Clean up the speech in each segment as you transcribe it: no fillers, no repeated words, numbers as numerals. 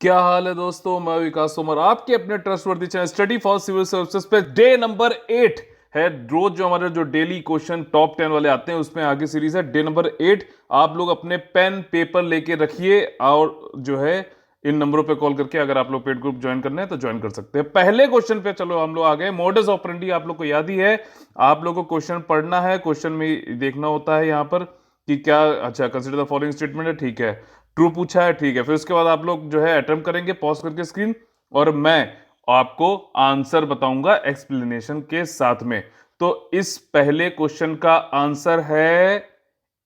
क्या हाल है दोस्तों। मैं विकास तोमर आपके अपने trustworthy channel study for civil services पे डे नंबर 8 है। रोज जो हमारे जो डेली क्वेश्चन टॉप 10 वाले आते हैं उसमें आगे सीरीज है डे नंबर 8। आप लोग अपने पेन पेपर लेके रखिए और जो है इन नंबरों पे कॉल करके अगर आप लोग पेड ग्रुप ज्वाइन करना है तो ज्वाइन कर सकते हैं। पहले क्वेश्चन पे चलो हम लोग आ गए। मॉडस ऑपरेंडी आप लोग को याद ही है। आप लोग को क्वेश्चन पढ़ना है, क्वेश्चन में देखना होता है यहाँ पर कि क्या, अच्छा कंसिडर द फॉलोइंग स्टेटमेंट है, ठीक है। ट्रू पूछा है, ठीक है। फिर उसके बाद आप लोग जो है अटेम्प्ट करेंगे पॉज करके स्क्रीन, और मैं आपको आंसर बताऊंगा एक्सप्लेनेशन के साथ में। तो इस पहले क्वेश्चन का आंसर है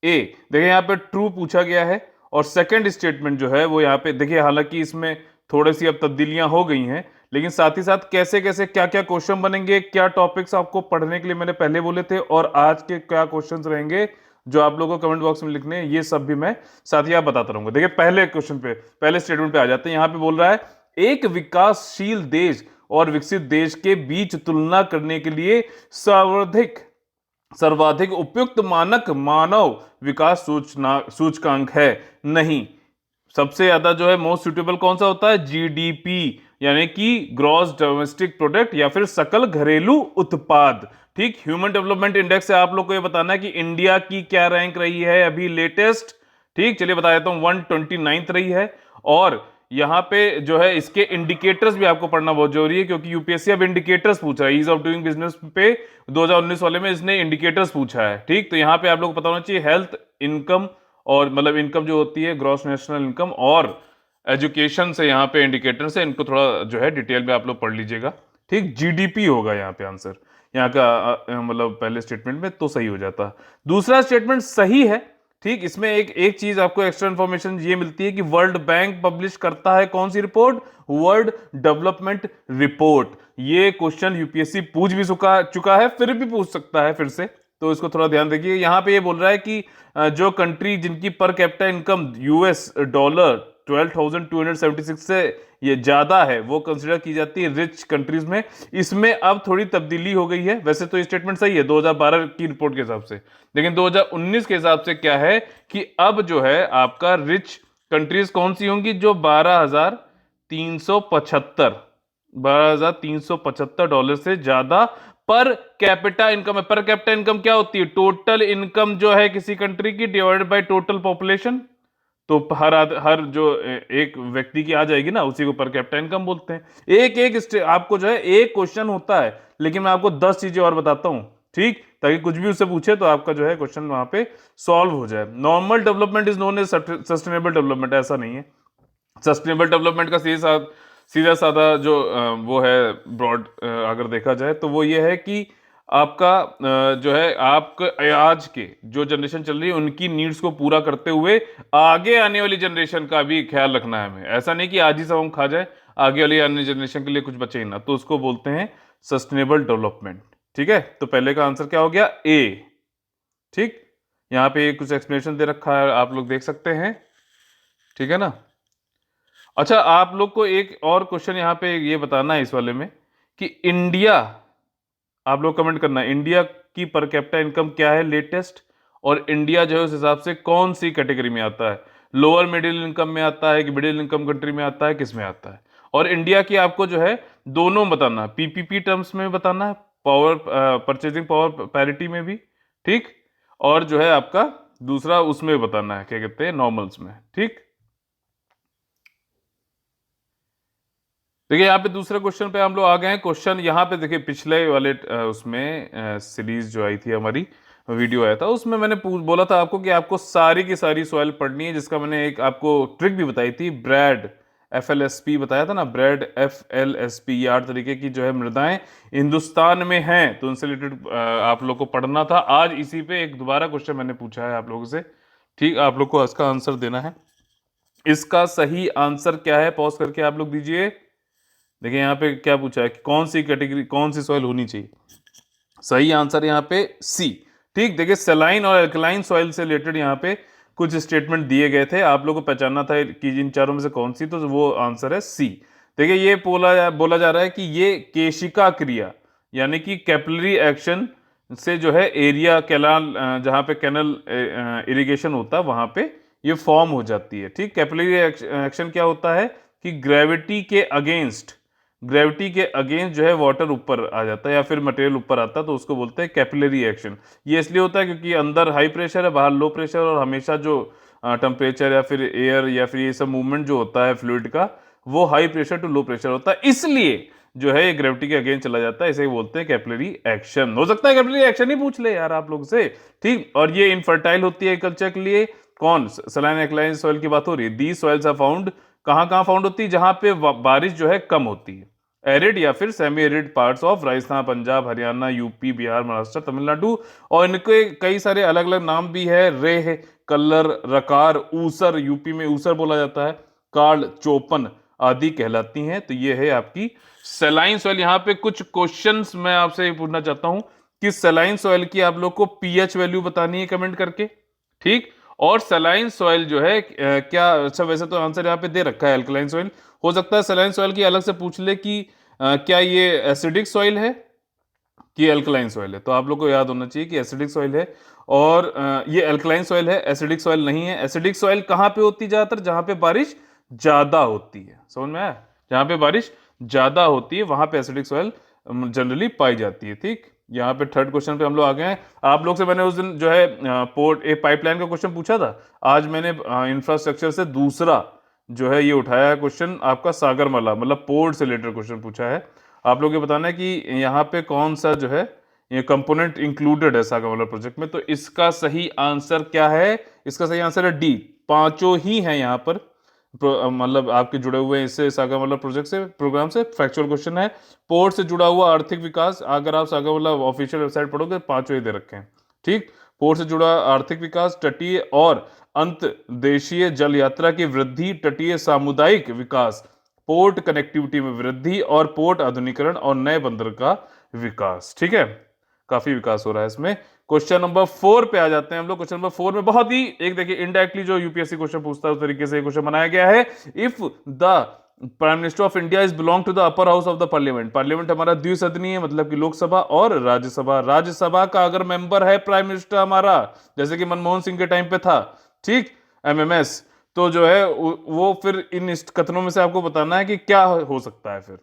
ए। देखिए यहां पे ट्रू पूछा गया है और सेकंड स्टेटमेंट जो है वो यहां पे देखिए, हालांकि इसमें थोड़ी सी अब तब्दीलियां हो गई हैं, लेकिन साथ ही साथ कैसे कैसे क्या क्या क्वेश्चन बनेंगे, क्या टॉपिक्स आपको पढ़ने के लिए मैंने पहले बोले थे, और आज के क्या क्वेश्चंस रहेंगे जो आप लोगों को कमेंट बॉक्स में लिखने हैं, ये सब भी मैं साथ ही आप बताता रहूंगा। देखिए पहले क्वेश्चन पे, पहले स्टेटमेंट पे आ जाते हैं। यहां पे बोल रहा है एक विकासशील देश और विकसित देश के बीच तुलना करने के लिए सर्वाधिक सर्वाधिक उपयुक्त मानक मानव विकास सूचकांक है नहीं। सबसे ज्यादा जो है मोस्ट सुटेबल कौन सा होता है? जीडीपी, यानी कि ग्रॉस डोमेस्टिक प्रोडक्ट या फिर सकल घरेलू उत्पाद। ठीक, ह्यूमन डेवलपमेंट इंडेक्स से आप लोग को यह बताना है कि इंडिया की क्या रैंक रही है अभी लेटेस्ट। ठीक, चलिए बता देता हूं, 129th रही है। और यहां पे जो है इसके इंडिकेटर्स भी आपको पढ़ना बहुत जरूरी है, क्योंकि यूपीएससी अब इंडिकेटर्स पूछ रहा है। ईज ऑफ डूइंग बिजनेस पे 2019 वाले में इसने इंडिकेटर्स पूछा है। ठीक, तो यहां पे आप लोग को पता होना चाहिए हेल्थ, इनकम, और मतलब इनकम जो होती है ग्रॉस नेशनल इनकम, और एजुकेशन से यहाँ पे इंडिकेटर से इनको थोड़ा जो है डिटेल में आप लोग पढ़ लीजिएगा। ठीक, जीडीपी होगा यहाँ पे आंसर, यहाँ का मतलब पहले स्टेटमेंट में तो सही हो जाता। दूसरा स्टेटमेंट सही है। ठीक, इसमें एक एक चीज आपको एक्स्ट्रा इंफॉर्मेशन ये मिलती है कि वर्ल्ड बैंक पब्लिश करता है कौन सी रिपोर्ट? World development report. ये क्वेश्चन यूपीएससी पूछ भी चुका है, फिर भी पूछ सकता है फिर से, तो इसको थोड़ा ध्यान रखिए। यहां पे ये बोल रहा है कि जो कंट्री जिनकी per capita income US dollar 12,276 से ये ज्यादा है वो कंसिडर की जाती है रिच कंट्रीज में। इसमें अब थोड़ी तब्दीली हो गई है। वैसे तो ये स्टेटमेंट सही है 2012 की रिपोर्ट के हिसाब से, लेकिन 2019 के हिसाब से क्या है कि अब जो है आपका रिच कंट्रीज कौन सी होंगी? जो 12,375 डॉलर से ज्यादा पर कैपिटा इनकम है। पर कैपिटा इनकम क्या होती है? टोटल इनकम जो है किसी कंट्री की डिवाइडेड बाय टोटल पॉपुलेशन। तो हर जो एक व्यक्ति की आ जाएगी ना, उसी को पर कैपिटा इनकम बोलते हैं। आपको जो है एक क्वेश्चन होता है, लेकिन मैं आपको 10 चीजें और बताता हूं। ठीक, ताकि कुछ भी उससे पूछे तो आपका जो है क्वेश्चन वहां पे सॉल्व हो जाए। Normal development is known as sustainable development, ऐसा नहीं है। सस्टेनेबल डेवलपमेंट का सीधा साधा जो वो है ब्रॉड, अगर देखा जाए तो वो ये है कि आपका जो है आपका आज के जो जनरेशन चल रही है उनकी नीड्स को पूरा करते हुए आगे आने वाली जनरेशन का भी ख्याल रखना है हमें। ऐसा नहीं कि आज ही सब हम खा जाए, आगे वाली आने जनरेशन के लिए कुछ बचे ही ना, तो उसको बोलते हैं सस्टेनेबल डेवलपमेंट। ठीक है, तो पहले का आंसर क्या हो गया? ए। ठीक, यहां पे कुछ एक्सप्लेनेशन दे रखा है, आप लोग देख सकते हैं। ठीक है ना। अच्छा, आप लोग को एक और क्वेश्चन यहां पे ये बताना है इस वाले में कि इंडिया, आप लोग कमेंट करना है इंडिया की पर कैपिटा इनकम क्या है लेटेस्ट, और इंडिया जो है उस हिसाब से कौन सी कैटेगरी में आता है? लोअर मिडिल इनकम में आता है कि मिडिल इनकम कंट्री में आता है, किस में आता है? और इंडिया की आपको जो है दोनों बताना, पीपीपी टर्म्स में बताना है, पावर परचेजिंग पावर पैरिटी में भी। ठीक, और जो है आपका दूसरा उसमें बताना है, क्या कहते हैं, नॉर्मल्स में। ठीक, देखिए यहाँ पे दूसरे क्वेश्चन पे हम लोग आ गए हैं। क्वेश्चन यहाँ पे देखिए पिछले वाले उसमें सीरीज जो आई थी हमारी, वीडियो आया था, उसमें मैंने बोला था आपको कि आपको सारी की सारी सॉइल पढ़नी है, जिसका मैंने एक आपको ट्रिक भी बताई थी। ब्रैड FLSP बताया था ना, ब्रैड FLSP, ये 8 तरीके की जो है मृदाएं हिंदुस्तान में हैं, तो उनसे रिलेटेड आप लोग को पढ़ना था। आज इसी पे एक दोबारा क्वेश्चन मैंने पूछा है आप लोगों से। ठीक, आप लोग को इसका आंसर देना है। इसका सही आंसर क्या है? पॉज करके आप लोग दीजिए। देखिए यहाँ पे क्या पूछा है कि कौन सी कैटेगरी, कौन सी सॉइल होनी चाहिए। सही आंसर यहाँ पे सी। ठीक, देखिए सेलाइन और अल्कलाइन सॉइल से रिलेटेड यहाँ पे कुछ स्टेटमेंट दिए गए थे, आप लोगों को पहचानना था कि इन चारों में से कौन सी, तो वो आंसर है सी। देखिए ये बोला जा रहा है कि ये केशिका क्रिया, यानी कि कैपिलरी एक्शन से जो है एरिया कैनाल, जहाँ पे कैनल इरिगेशन होता है वहां पे ये फॉर्म हो जाती है। ठीक, कैपिलरी एक्शन क्या होता है कि ग्रेविटी के अगेंस्ट जो है वाटर ऊपर आ जाता है या फिर मटेरियल ऊपर आता है, तो उसको बोलते हैं कैपिलरी एक्शन। ये इसलिए होता है क्योंकि अंदर हाई प्रेशर है, बाहर लो प्रेशर, और हमेशा जो टेम्परेचर या फिर एयर या फिर ये सब मूवमेंट जो होता है फ्लूइड का, वो high pressure to low pressure होता है, इसलिए जो है ये ग्रेविटी के अगेंस्ट चला जाता है। इसे बोलते हैं कैपिलरी एक्शन। हो सकता है कैपिलरी एक्शन ही पूछ ले यार आप लोग से, ठीक। और ये इनफर्टाइल होती है कल्चर के लिए। कौन? सलाइन एल्कलाइन सॉइल की बात हो रही है। दी सॉइल्स आर फाउंड, कहां कहां फाउंड होती है? जहां पे बारिश जो है कम होती है। एरिड या फिर semi arid parts of Rajasthan, Punjab, Haryana, UP, Bihar, Maharashtra, Tamil Nadu. और इनके कई सारे अलग अलग नाम भी है। रेह, कल्लर, रकार, ऊसर, यूपी में ऊसर बोला जाता है, कार्ल, चोपन आदि कहलाती हैं। तो ये है आपकी सलाइन सॉइल। यहां पे कुछ क्वेश्चंस मैं आपसे पूछना चाहता हूं कि सलाइन सॉइल की आप लोग को पीएच वैल्यू बतानी है कमेंट करके, ठीक। और सलाइन सॉइल जो है क्या, अच्छा वैसे तो आंसर यहाँ पे दे रखा है अल्कलाइन सॉइल। हो सकता है सलाइन सॉइल की अलग से पूछ ले कि क्या ये एसिडिक सॉइल है कि अल्कलाइन सॉइल है। तो आप लोग को याद होना चाहिए कि एसिडिक सॉइल है, और ये अल्कलाइन सॉइल है, एसिडिक सॉइल नहीं है। एसिडिक सॉइल कहां पे होती है ज्यादातर? जहां पे बारिश ज्यादा होती है। समझ में आया? जहां पे बारिश ज्यादा होती है वहां पे एसिडिक सॉइल जनरली पाई जाती है, ठीक। यहाँ पे थर्ड क्वेश्चन पे हम लोग आ गए हैं। आप लोग से मैंने उस दिन जो है पोर्ट ए पाइपलाइन का क्वेश्चन पूछा था। आज मैंने इंफ्रास्ट्रक्चर से दूसरा जो है ये उठाया है क्वेश्चन आपका सागरमाला, मतलब पोर्ट से रिलेटेड क्वेश्चन पूछा है। आप लोग ये बताना है कि यहाँ पे कौन सा जो है ये कंपोनेंट इंक्लूडेड है सागरमाला प्रोजेक्ट में। तो इसका सही आंसर क्या है? इसका सही आंसर है डी, पांचों ही है यहाँ पर, मतलब आपके जुड़े हुए हैं इससे, सागरमाला प्रोजेक्ट से, प्रोग्राम से। फैक्चुअल क्वेश्चन है। पोर्ट से जुड़ा हुआ आर्थिक विकास, अगर आप सागरमाला ऑफिशियल वेबसाइट पढ़ोगे पांचों ही दे रखे हैं, ठीक। पोर्ट से जुड़ा आर्थिक विकास, तटीय और अंतर्देशीय जल यात्रा की वृद्धि, तटीय सामुदायिक विकास, पोर्ट कनेक्टिविटी में वृद्धि, और पोर्ट आधुनिकरण और नए बंदर का विकास, ठीक है। काफी विकास हो रहा है इसमें। क्वेश्चन नंबर 4 पे आ जाते हैं हम लोग। क्वेश्चन नंबर 4 में बहुत ही एक देखिए इनडायरेक्टली जो यूपीएससी क्वेश्चन पूछता है उस तरीके से क्वेश्चन बनाया गया है। If the prime minister of India is belong to the upper house of the parliament, parliament हमारा द्विसदनीय है, मतलब कि लोकसभा और राज्यसभा। राज्यसभा का अगर मेंबर है प्राइम मिनिस्टर हमारा, जैसे कि मनमोहन सिंह के टाइम पे था, ठीक, एमएमएस, तो जो है वो फिर इन कथनों में से आपको बताना है कि क्या हो सकता है फिर।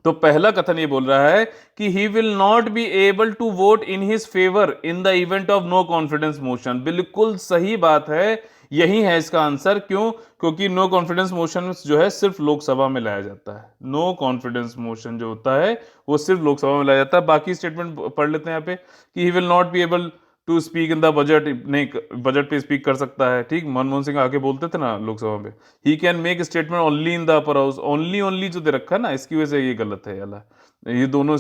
तो पहला कथन ये बोल रहा है कि he will not be able to vote in his favour in the event of no confidence motion. बिल्कुल सही बात है, यही है इसका आंसर। क्यों? क्योंकि नो कॉन्फिडेंस मोशन जो है सिर्फ लोकसभा में लाया जाता है। नो कॉन्फिडेंस मोशन जो होता है वो सिर्फ लोकसभा में लाया जाता है। बाकी स्टेटमेंट पढ़ लेते हैं यहाँ पे कि he will not be able to speak in the budget, नहीं बजट पे स्पीक कर सकता है, ठीक। मनमोहन सिंह आके बोलते थे ना लोकसभा में, he can make statement only in the upper house. Only जो दे रखा है ना, इसकी वजह से ये गलत है याला। ये दोनों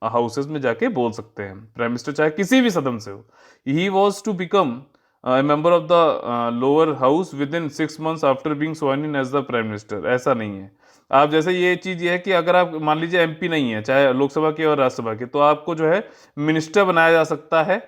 हाउसेस में जाके बोल सकते हैं प्राइम मिनिस्टर, चाहे किसी भी सदन से हो। He was to become a member of the lower house within 6 months after being sworn in as the prime minister। ऐसा नहीं है। आप जैसे ये चीज ये है कि अगर आप मान लीजिए एमपी नहीं है, चाहे लोकसभा के और राज्यसभा के, तो आपको जो है मिनिस्टर बनाया जा सकता है,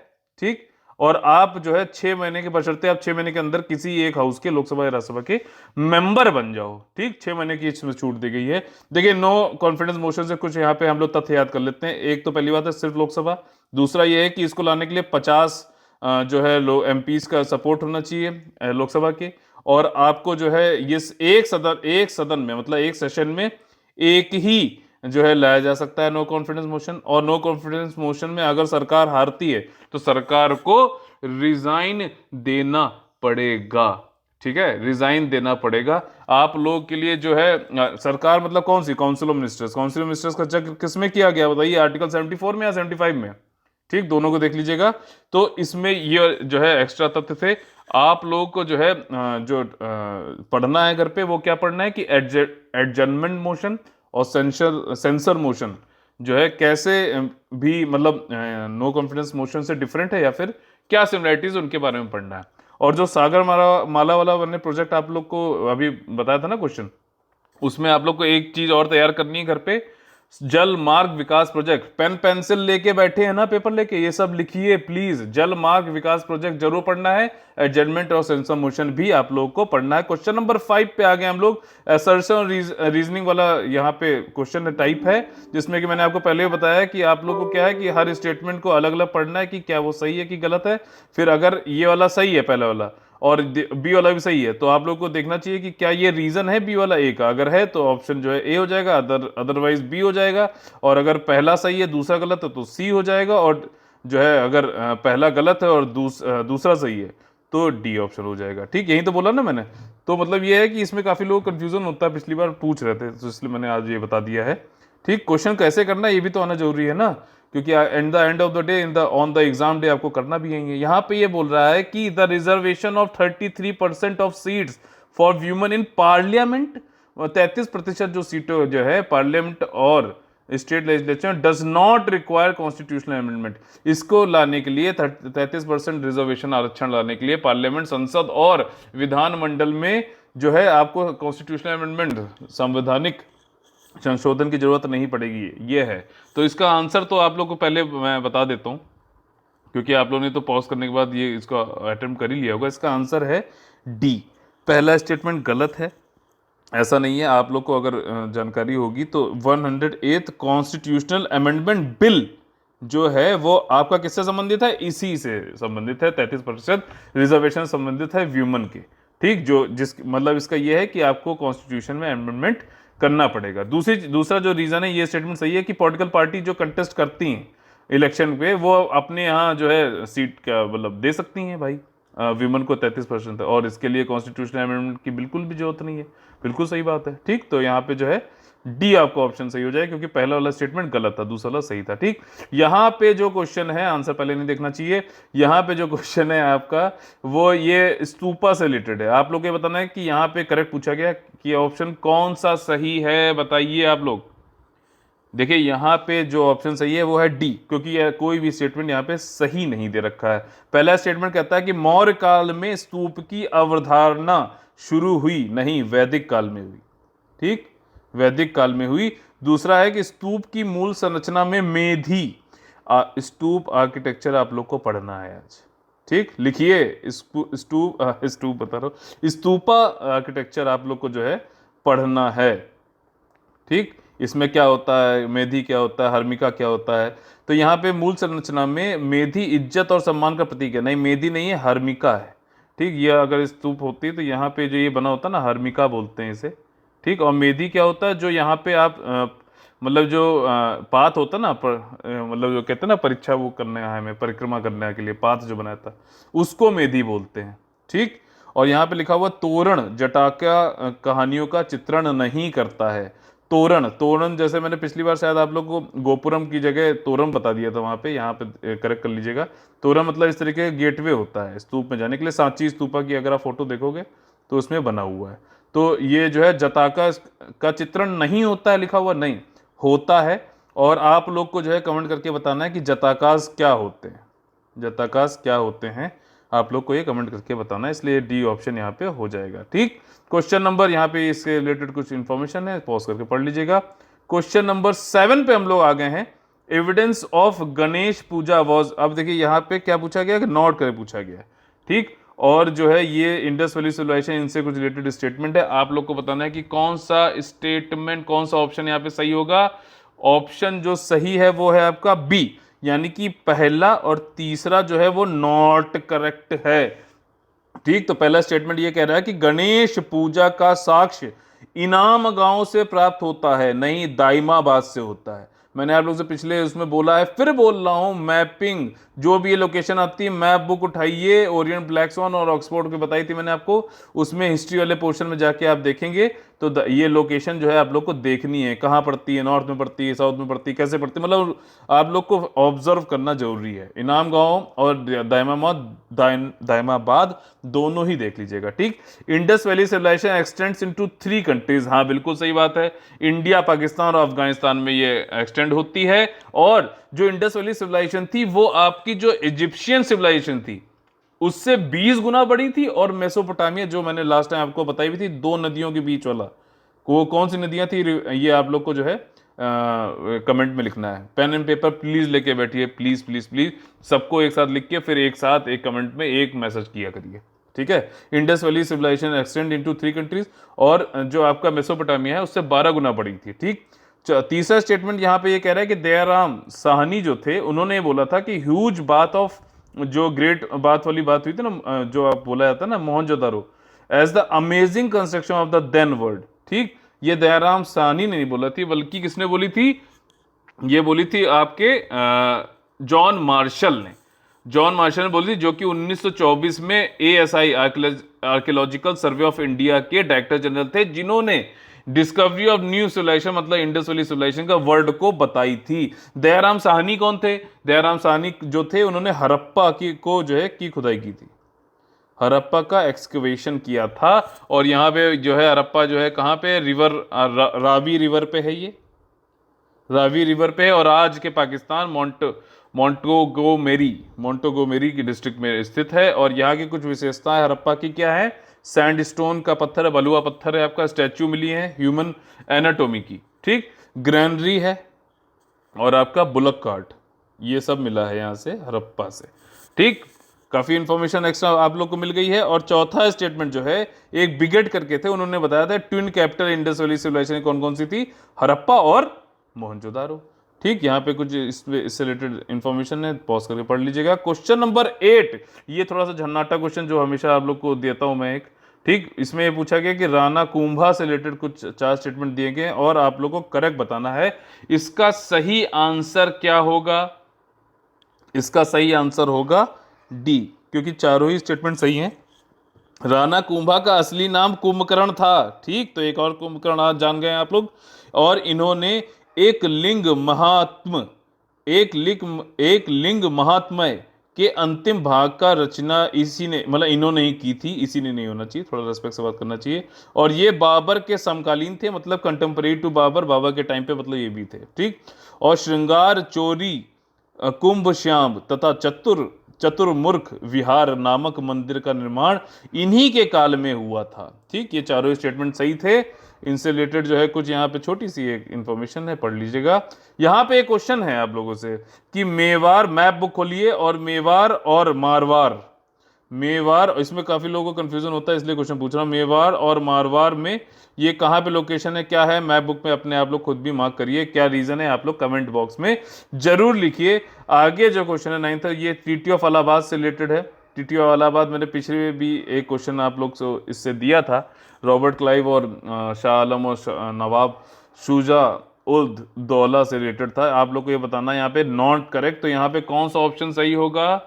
ठीक। और आप जो है 6 महीने के, बशर्ते आप 6 महीने के अंदर किसी एक हाउस के, लोकसभा या राज्यसभा के मेंबर बन जाओ, ठीक। 6 महीने की इसमें छूट दी गई है। देखिए नो कॉन्फिडेंस मोशन से कुछ यहाँ पे हम लोग तथ्य याद कर लेते हैं। एक तो पहली बात है सिर्फ लोकसभा, दूसरा ये है कि इसको लाने के लिए 50 जो है एमपीज का सपोर्ट होना चाहिए लोकसभा के, और आपको जो है ये एक सदन में, मतलब एक सेशन में एक ही जो है लाया जा सकता है नो कॉन्फिडेंस मोशन। और नो कॉन्फिडेंस मोशन में अगर सरकार हारती है तो सरकार को रिजाइन देना पड़ेगा, ठीक है, रिजाइन देना पड़ेगा। आप लोग के लिए जो है सरकार मतलब कौन सी? Council of ministers. Council of ministers का चेक किसमें किया गया बताइए? आर्टिकल 74 में या 75 में, ठीक, दोनों को देख लीजिएगा। तो इसमें ये जो है एक्स्ट्रा तथ्य थे। आप लोगों को जो है पढ़ना है घर पे, वो क्या पढ़ना है कि एडजर्नमेंट मोशन और सेंसर मोशन जो है कैसे भी मतलब नो कॉन्फिडेंस मोशन से डिफरेंट है या फिर क्या सिमिलरिटीज उनके बारे में पढ़ना है। और जो सागर माला वाला मैंने प्रोजेक्ट आप लोग को अभी बताया था ना क्वेश्चन, उसमें आप लोग को एक चीज और तैयार करनी है घर पे, जल मार्ग विकास प्रोजेक्ट। पेन पेंसिल लेके बैठे हैं ना पेपर लेके, ये सब लिखिए प्लीज। जल मार्ग विकास प्रोजेक्ट जरूर पढ़ना है। एडजमेंट और सेंसर मोशन भी आप लोगों को पढ़ना है। क्वेश्चन नंबर 5 पे आ गए हम लोग। असर्शन और रीजनिंग वाला यहाँ पे क्वेश्चन टाइप है, जिसमें कि मैंने आपको पहले भी बताया कि आप लोग को क्या है कि हर स्टेटमेंट को अलग अलग पढ़ना है कि क्या वो सही है कि गलत है। फिर अगर ये वाला सही है पहला वाला और बी वाला भी सही है, तो आप लोग को देखना चाहिए कि क्या ये रीजन है बी वाला ए का। अगर है तो ऑप्शन जो है ए हो जाएगा, अदरवाइज बी हो जाएगा। और अगर पहला सही है दूसरा गलत है तो सी हो जाएगा। और जो है अगर पहला गलत है और दूसरा सही है तो डी ऑप्शन हो जाएगा। ठीक, यही तो बोला ना मैंने। तो मतलब ये है कि इसमें काफी लोग कंफ्यूजन होता है, पिछली बार पूछ रहे थे, तो इसलिए मैंने आज ये बता दिया है। ठीक, क्वेश्चन कैसे करना है ये भी तो आना जरूरी है ना, क्योंकि end of the day on the exam day आपको करना भी है। यहाँ पे ये बोल रहा है कि the reservation of 33% of seats for women in parliament, 33% जो सीटें जो है पार्लियामेंट और state legislature does not require constitutional amendment. इसको लाने के लिए 33% रिजर्वेशन आरक्षण लाने के लिए पार्लियामेंट, संसद और विधानमंडल में जो है आपको कॉन्स्टिट्यूशनल अमेंडमेंट, संवैधानिक संशोधन की जरूरत नहीं पड़ेगी, ये है। तो इसका आंसर तो आप लोग को पहले मैं बता देता हूं, क्योंकि आप लोगों ने तो पॉज करने के बाद ये इसको अटेम्प्ट कर ही लिया होगा। इसका आंसर है डी। पहला स्टेटमेंट गलत है, ऐसा नहीं है। आप लोग को अगर जानकारी होगी तो 108th कॉन्स्टिट्यूशनल अमेंडमेंट बिल जो है वो आपका किससे संबंधित है, इसी से संबंधित है। 33% रिजर्वेशन संबंधित है व्यूमन के। ठीक, जो जिस मतलब इसका ये है कि आपको कॉन्स्टिट्यूशन में अमेंडमेंट करना पड़ेगा। दूसरा जो रीजन है, ये स्टेटमेंट सही है कि पॉलिटिकल पार्टी जो कंटेस्ट करती हैं इलेक्शन पे वो अपने यहाँ जो है सीट का मतलब दे सकती हैं भाई, विमेन को 33% है, और इसके लिए कॉन्स्टिट्यूशनल अमेंडमेंट की बिल्कुल भी जरूरत नहीं है। बिल्कुल सही बात है। ठीक, तो यहाँ पे जो है डी आपका ऑप्शन सही हो जाए, क्योंकि पहला वाला स्टेटमेंट गलत था, दूसरा वाला सही था। ठीक, यहाँ पे जो क्वेश्चन है, आंसर पहले नहीं देखना चाहिए। यहाँ पे जो क्वेश्चन है आपका वो ये स्तूपा से रिलेटेड है। आप लोग ये बताना है कि यहाँ पे करेक्ट पूछा गया कि ऑप्शन कौन सा सही है, बताइए आप लोग। देखिए यहाँ पे जो ऑप्शन सही है वो है डी, क्योंकि कोई भी स्टेटमेंट यहाँ पे सही नहीं दे रखा है। पहला स्टेटमेंट कहता है कि मौर्य काल में स्तूप की अवधारणा शुरू हुई, नहीं वैदिक काल में हुई। ठीक, वैदिक काल में हुई। दूसरा है कि स्तूप की मूल संरचना में मेधी स्तूप आर्किटेक्चर आप लोग को पढ़ना है आज। ठीक, लिखिए स्तूप बता रहा हूं, स्तूपा आर्किटेक्चर आप लोग को जो है पढ़ना है। ठीक, इसमें क्या होता है, मेधी क्या होता है, हर्मिका क्या होता है। तो यहाँ पे मूल संरचना में मेधी इज्जत और सम्मान का प्रतीक है, नहीं मेधी नहीं है, हर्मिका है। ठीक, ये अगर स्तूप होती है तो यहाँ पे जो ये बना होता है ना, हर्मिका बोलते हैं इसे। ठीक, और मेधी क्या होता है, जो यहाँ पे आप मतलब जो पाथ होता है ना, मतलब जो कहते हैं ना परीक्षा वो करने आए में, परिक्रमा करने के लिए पाथ जो बनाया था उसको मेधी बोलते हैं। ठीक, और यहाँ पे लिखा हुआ तोरण जटाका कहानियों का चित्रण नहीं करता है। तोरण जैसे मैंने पिछली बार शायद आप लोग को गोपुरम की जगह तोरण बता दिया था वहां पे, यहाँ पे करेक्ट कर लीजिएगा। तोरण मतलब इस तरीके का गेटवे होता है स्तूप में जाने के लिए। सांची स्तूपा की अगर आप फोटो देखोगे तो उसमें बना हुआ है। तो ये जो है जटाका का चित्रण नहीं होता है लिखा हुआ, नहीं होता है। और आप लोग को जो है कमेंट करके बताना है कि जटाकास क्या होते हैं, जटाकास क्या होते हैं, आप लोग को ये कमेंट करके बताना है। इसलिए डी ऑप्शन यहाँ पे हो जाएगा। ठीक, क्वेश्चन नंबर यहाँ पे इसके रिलेटेड कुछ इंफॉर्मेशन है, पॉज करके पढ़ लीजिएगा। क्वेश्चन नंबर 7 पे हम लोग आ गए हैं। Evidence of Ganesh Puja was, अब देखिए यहाँ पे क्या पूछा गया कि नॉट करे पूछा गया। ठीक, और जो है ये इंडस वैली सिविलाइजेशन, इनसे कुछ रिलेटेड स्टेटमेंट है। आप लोग को बताना है कि कौन सा स्टेटमेंट, कौन सा ऑप्शन यहाँ पे सही होगा। ऑप्शन जो सही है वो है आपका बी, यानी कि पहला और तीसरा जो है वो नॉट करेक्ट है। ठीक, तो पहला स्टेटमेंट ये कह रहा है कि गणेश पूजा का साक्ष्य इनाम गांव से प्राप्त होता है, नहीं दाइमाबाद से होता है। मैंने आप लोग से पिछले उसमें बोला है, फिर बोल रहा हूं, मैपिंग जो भी ये लोकेशन आती है, मैप बुक उठाइए, ओरिएंट ब्लैक स्वॉन और ऑक्सफोर्ड की बताई थी मैंने आपको, उसमें हिस्ट्री वाले पोर्शन में जाके आप देखेंगे तो ये लोकेशन जो है आप लोग को देखनी है, कहाँ पड़ती है, नॉर्थ में पड़ती है, साउथ में पड़ती है, कैसे पड़ती है, मतलब आप लोग को ऑब्जर्व करना जरूरी है। इनाम गांव और दाइमाबाद दोनों ही देख लीजिएगा। ठीक, Indus valley civilization extends into 3 countries, हाँ बिल्कुल सही बात है, इंडिया, पाकिस्तान और अफगानिस्तान में ये एक्सटेंड होती है। और जो इंडस वैली सिविलाइजेशन थी वो आपकी जो इजिप्शियन सिविलाइजेशन थी उससे 20 गुना बड़ी थी। और मेसोपोटामिया जो मैंने लास्ट टाइम आपको बताई भी थी, 2 नदियों के बीच वाला, वो कौन सी नदियां थी, ये आप लोग को जो है कमेंट में लिखना है। पेन एंड पेपर प्लीज लेके बैठिए, प्लीज प्लीज प्लीज, सबको एक साथ लिख के फिर एक साथ एक कमेंट में एक मैसेज किया करिए। ठीक है, Indus valley civilization extend into 3 countries, और जो आपका मेसोपोटामिया है उससे 12 गुना बड़ी थी। ठीक, तीसरा स्टेटमेंट यहाँ पे ये कह रहा है कि दयाराम साहनी जो थे उन्होंने बोला था कि ह्यूज बाथ ऑफ जो ग्रेट बात वाली बात हुई थी ना, जो आप बोला जाता है ना Mohenjodaro as the amazing construction of the then world, ठीक, ये दयाराम साहनी ने नहीं बोला थी, बल्कि किसने बोली थी, ये बोली थी आपके जॉन मार्शल ने। जॉन मार्शल ने बोली थी, जो कि 1924 में ASI archaeological survey of India के डायरेक्टर जनरल थे, जिन्होंने डिस्कवरी ऑफ न्यू सिविलाइजेशन मतलब इंडस वैली सिविलाइजेशन का वर्ल्ड को बताई थी। दयाराम साहनी कौन थे? दयाराम साहनी जो थे उन्होंने हड़प्पा की को जो है की खुदाई की थी, हड़प्पा का एक्सकवेशन किया था। और यहाँ पे जो है हड़प्पा जो है कहाँ पे, रिवर रावी रिवर पे है, ये रावी रिवर पे है, और आज के पाकिस्तान मोंटोगोमेरी की डिस्ट्रिक्ट में स्थित है। और यहाँ की कुछ विशेषताएं हड़प्पा की क्या है? सैंडस्टोन का पत्थर है, बलुआ पत्थर है, आपका स्टैच्यू मिली है ह्यूमन एनाटोमी की, ठीक, ग्रैनरी है, और आपका बुलक कार्ट, ये सब मिला है यहाँ से हड़प्पा से, ठीक। काफी इंफॉर्मेशन एक्स्ट्रा आप लोग को मिल गई है। और चौथा स्टेटमेंट जो है एक बिगेट करके थे, उन्होंने बताया था twin capital Indus valley civilization कौन कौन सी थी, हड़प्पा और मोहनजोदारो, ठीक। यहाँ पे कुछ इससे रिलेटेड इंफॉर्मेशन है, पॉज करके पढ़ लीजिएगा। क्वेश्चन नंबर 8, ये थोड़ा सा झन्नाटा क्वेश्चन जो हमेशा आप लोग को देता हूं मैं एक, ठीक। इसमें ये पूछा गया कि राणा कुंभा से रिलेटेड कुछ 4 स्टेटमेंट दिए गए और आप लोग को करेक्ट बताना है। इसका सही आंसर क्या होगा? इसका सही आंसर होगा डी, क्योंकि चारों ही स्टेटमेंट सही हैं। राणा कुंभा का असली नाम कुंभकर्ण था, ठीक। तो एक और कुंभकर्ण आज जान गए आप लोग। और इन्होंने एक लिंग महात्म्य के अंतिम भाग का रचना इसी ने, मतलब इन्होंने ही की थी, इसी ने नहीं होना चाहिए, थोड़ा रेस्पेक्ट से बात करना चाहिए। और ये बाबर के समकालीन थे, मतलब कंटेम्परेरी टू बाबर, बाबा के टाइम पे मतलब ये भी थे, ठीक। और श्रृंगार चोरी, कुंभ श्याम तथा चतुर्मुख विहार नामक मंदिर का निर्माण इन्हीं के काल में हुआ था, ठीक। ये चारों स्टेटमेंट सही थे। इनसे रिलेटेड जो है कुछ यहाँ पे छोटी सी एक इंफॉर्मेशन है, पढ़ लीजिएगा। यहाँ पे एक क्वेश्चन है आप लोगों से कि मेवाड़, मैप बुक खोलिए, और मेवाड़ और मारवाड़, मेवाड़, इसमें काफी लोगों को कंफ्यूजन होता है इसलिए क्वेश्चन पूछ रहा हूं, मेवाड़ और मारवाड़ में ये कहां पे लोकेशन है, क्या है, मैप बुक में अपने आप लोग खुद भी मार्क करिए, क्या रीजन है आप लोग कमेंट बॉक्स में जरूर लिखिए। आगे जो क्वेश्चन है 9th, ये ट्रीटी ऑफ इलाहाबाद से रिलेटेड है। ट्रीटी ऑफ इलाहाबाद मैंने पिछले में भी एक क्वेश्चन आप लोग से इससे दिया था, रॉबर्ट क्लाइव और शाह आलम और नवाब शुजा उद दौला से रिलेटेड था। आप लोग को ये बताना यहाँ पे नॉट करेक्ट, तो यहाँ पे कौन सा ऑप्शन सही होगा?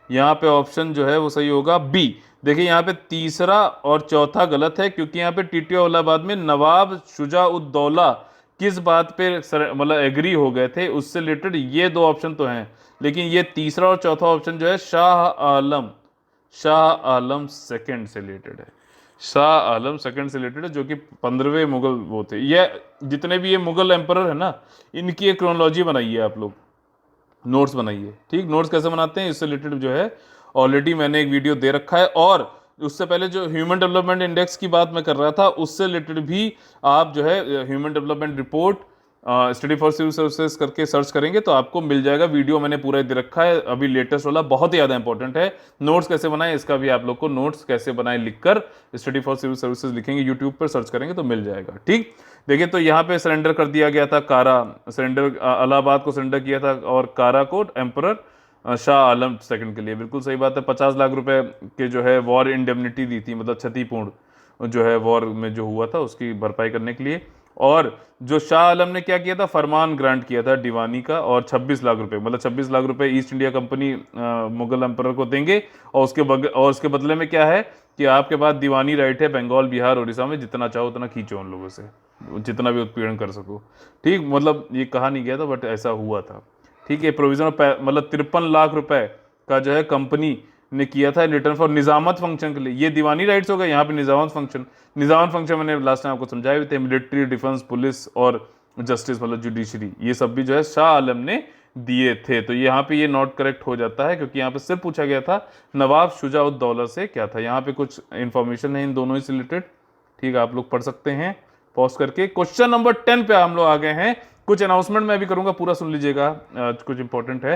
यहाँ पे ऑप्शन जो है वो सही होगा बी। देखिए यहाँ पे तीसरा और चौथा गलत है, क्योंकि यहाँ पे टीटी औलाबाद में नवाब शुजा-उद-दौला किस बात पे मतलब एग्री हो गए थे उससे रिलेटेड ये 2 ऑप्शन तो हैं, लेकिन ये तीसरा और चौथा ऑप्शन जो है शाह आलम सेकंड से रिलेटेड है। शाह आलम सेकंड से रिलेटेड है, जो कि 15वें मुगल वो थे। ये जितने भी ये मुगल एम्परर है ना, इनकी एक क्रोनोलॉजी बनाइए आप लोग, नोट्स बनाइए, ठीक। नोट्स कैसे बनाते हैं इससे रिलेटेड जो है ऑलरेडी मैंने एक वीडियो दे रखा है, और उससे पहले जो ह्यूमन डेवलपमेंट इंडेक्स की बात मैं कर रहा था उससे रिलेटेड भी आप जो है human development report study for civil services करके सर्च करेंगे तो आपको मिल जाएगा। वीडियो मैंने पूरा दे रखा है, अभी लेटेस्ट वाला बहुत ही ज़्यादा इंपॉर्टेंट है। नोट्स कैसे बनाएं इसका भी आप लोग को, नोट्स कैसे बनाएं लिखकर स्टडी फॉर सिविल सर्विसेज लिखेंगे, यूट्यूब पर सर्च करेंगे तो मिल जाएगा, ठीक। देखिए तो यहाँ पे सरेंडर कर दिया गया था, कारा सरेंडर, इलाहाबाद को सरेंडर किया था और कारा को एम्परर शाह आलम सेकंड के लिए, बिल्कुल सही बात है। 50 लाख रुपए के जो है वॉर इंडेमनिटी दी थी, मतलब क्षतिपूर्ण जो है वॉर में जो हुआ था उसकी भरपाई करने के लिए। और जो शाह आलम ने क्या किया था, फरमान ग्रांट किया था दीवानी का, और 26 लाख रुपए, मतलब 26 लाख रुपए east India company Mughal emperor को देंगे, और उसके बदले में क्या है कि आपके पास दीवानी राइट है बंगाल, बिहार, उड़ीसा में, जितना चाहो उतना खींचो उन लोगों से, जितना भी उत्पीड़न कर सको, ठीक। मतलब ये कहा नहीं गया था बट ऐसा हुआ था, ठीक है। प्रोविजन मतलब 53 लाख रुपए का जो है कंपनी ने किया था रिटर्न फॉर निजामत फंक्शन के लिए। ये दीवानी राइट्स हो गए, यहाँ पे निजामत फंक्शन मैंने लास्ट टाइम आपको समझाए भी थे, मिलिट्री, डिफेंस, पुलिस और जस्टिस मतलब जुडिशरी, ये सब भी जो है शाह आलम ने दिए थे। तो यहाँ पे ये नॉट करेक्ट हो जाता है, क्योंकि यहाँ पे सिर्फ पूछा गया था नवाब शुजा-उद-दौला से क्या था। यहाँ पे कुछ इंफॉर्मेशन है इन दोनों ही से रिलेटेड, ठीक, आप लोग पढ़ सकते हैं पॉज करके। क्वेश्चन नंबर 10 पे हम लोग आ गए हैं। कुछ अनाउंसमेंट मैं भी करूंगा, पूरा सुन लीजिएगा, कुछ इंपॉर्टेंट है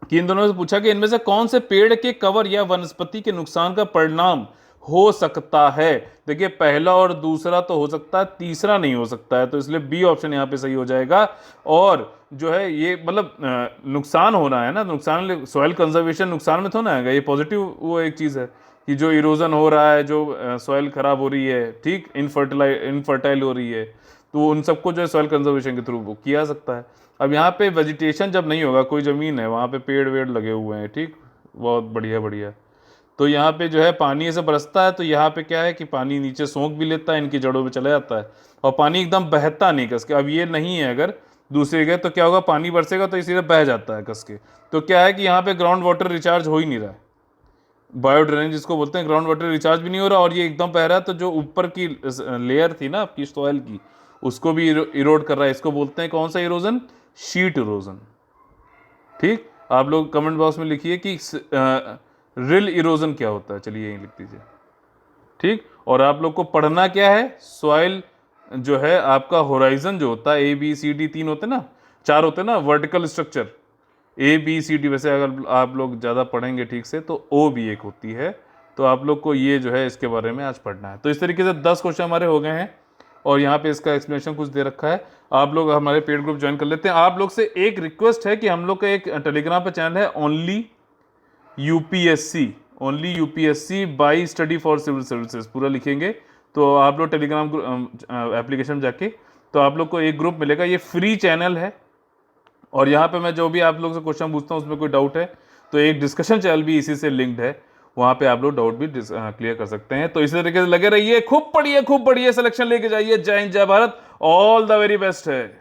कि इन दोनों से पूछा कि इनमें से कौन से पेड़ के कवर या वनस्पति के नुकसान का परिणाम हो सकता है। देखिए पहला और दूसरा तो हो सकता है, तीसरा नहीं हो सकता है, तो इसलिए बी ऑप्शन यहाँ पे सही हो जाएगा। और जो है ये मतलब नुकसान होना है ना, नुकसान, सॉइल कंजर्वेशन नुकसान में थोड़ा ना आएगा, ये पॉजिटिव वो एक चीज़ है कि जो इरोजन हो रहा है, जो सॉइल खराब हो रही है, ठीक, इनफर्टाइल हो रही है, तो उन सबको जो है सॉइल कंजर्वेशन के थ्रू वो किया जा सकता है। अब यहाँ पे वेजिटेशन जब नहीं होगा, कोई ज़मीन है वहाँ पे पेड़ वेड़ लगे हुए हैं, ठीक, बहुत बढ़िया बढ़िया, तो यहाँ पे जो है पानी ऐसे बरसता है, तो यहाँ पे क्या है कि पानी नीचे सोख भी लेता है, इनकी जड़ों में चला जाता है, और पानी एकदम बहता नहीं कस के। अब ये नहीं है, अगर दूसरी जगह तो क्या होगा, पानी बरसेगा तो इसीलिए बह जाता है कस के। तो क्या है कि यहाँ पे ग्राउंड वाटर रिचार्ज हो ही नहीं रहा है, बायो ड्रेनेज जिसको बोलते हैं, ग्राउंड वाटर रिचार्ज भी नहीं हो रहा, और ये एकदम बह रहा है, तो जो ऊपर की लेयर थी ना आपकी सॉइल की, उसको भी इरोड कर रहा है। इसको बोलते हैं कौन सा इरोजन? Sheet erosion. ठीक, आप लोग कमेंट बॉक्स में लिखिए कि रिल इरोजन क्या होता है, चलिए यही लिख दीजिए। ठीक, और आप लोग को पढ़ना क्या है, सॉइल जो है आपका होराइजन जो होता है, ABCD 3 होते हैं ना, 4 होते हैं ना वर्टिकल स्ट्रक्चर, ABCD, वैसे अगर आप लोग ज़्यादा पढ़ेंगे ठीक से तो O भी एक होती है, तो आप लोग को ये जो है इसके बारे में आज पढ़ना है। तो इस तरीके से 10 क्वेश्चन हमारे हो गए हैं, और यहाँ पे इसका एक्सप्लेनेशन कुछ दे रखा है। आप लोग हमारे पेड ग्रुप ज्वाइन कर लेते हैं। आप लोग से एक रिक्वेस्ट है कि हम लोग का एक टेलीग्राम पे चैनल है, only UPSC by study for civil services, पूरा लिखेंगे तो आप लोग टेलीग्राम एप्लीकेशन में जाके, तो आप लोग को एक ग्रुप मिलेगा, ये फ्री चैनल है, और यहाँ पे मैं जो भी आप लोग से क्वेश्चन पूछता हूँ उसमें कोई डाउट है तो एक डिस्कशन चैनल भी इसी से लिंक्ड है, वहाँ पे आप लोग डाउट भी क्लियर कर सकते हैं। तो इसी तरीके से लगे रहिए, खूब पढ़िए, खूब बढ़िए सिलेक्शन लेके जाइए। जय हिंद, जय Bharat, all the very best है।